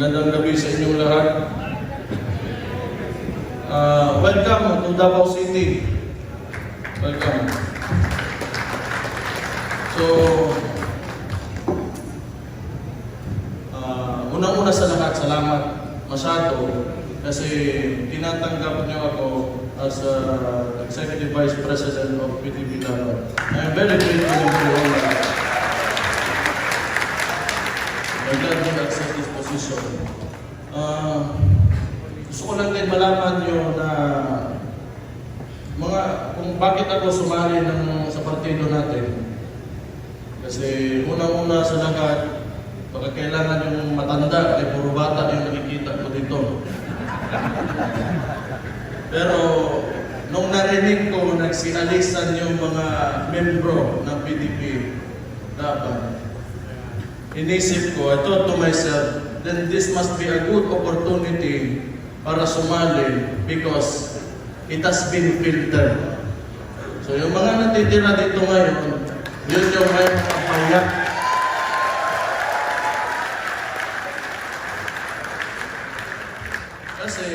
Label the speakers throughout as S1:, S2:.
S1: Magandang gabi sa inyong lahat. Welcome to Davao City. Welcome. So, unang-una sa lahat, salamat masyado kasi tinatanggap niyo ako as Executive Vice President of PTV Davao. I am very grateful for you all. I'm glad you accept this position. Gusto ko lang din malaman nyo na kung bakit ako sumali sa partido natin. Kasi unang-una sa lahat, baka kailangan yung matanda, ay puro bata yung nakikita ko dito. Pero nung narinig ko, nagsinalisan yung mga membro ng PDP dapat, inisip ko, I thought to myself, then this must be a good opportunity para sumali because it has been filtered. So yung mga natitira dito ngayon, yun yung may mga payak. Kasi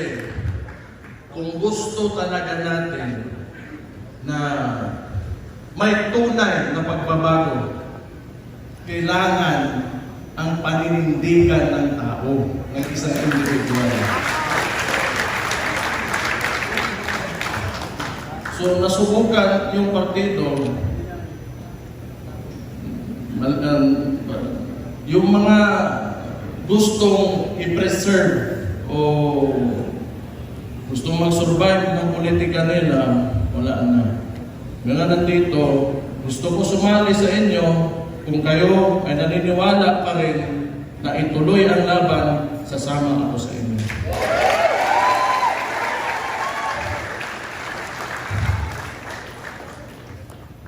S1: kung gusto talaga natin na may tunay na pagbabago, kailangan ang paninindigan ng tao, ng isang individual. So, nasubukan yung partido, yung mga gustong i-preserve o gustong mag-survive ng politika nila, wala na. Mga nandito, gusto ko sumali sa inyo kung kayo ay naniniwala pa rin na ituloy ang laban, sasama ako sa inyo.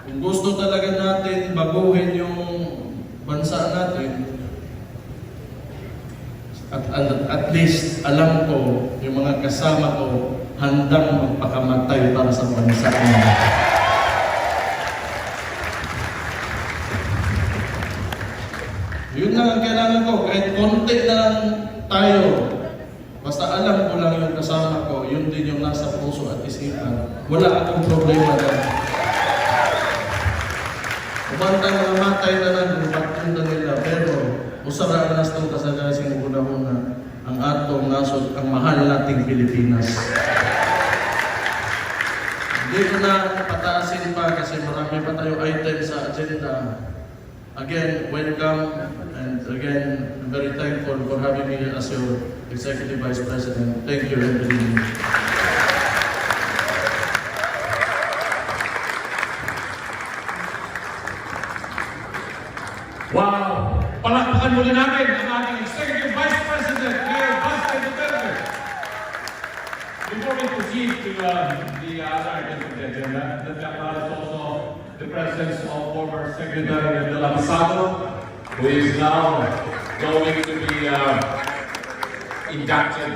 S1: Kung gusto talaga natin baguhin yung bansa natin, at least alam ko yung mga kasama ko handang magpakamatay para sa bansa natin. Yun lang ang kailangan ko. Kahit konti na lang tayo. Basta alam ko lang yung kasama ko, yun din yung nasa puso at isipan. Wala akong problema doon. Umantang mamatay na lang kung pagpunta nila. Pero, usara nas itong kasagasin ko na muna ang atong nasod, ang mahal nating Pilipinas. Hindi ko na pataasin pa kasi marami pa tayo item sa agenda. Again, welcome, and again, I'm very thankful for having me as your Executive Vice President. Thank you, everybody.
S2: Wow! Palakpakan muli natin ang ating Executive Vice President, Mayor Basta Duterte. Before we proceed to the other items of the agenda, let's acknowledge also the presence of former Secretary de la Pasado, who is now going to be inducted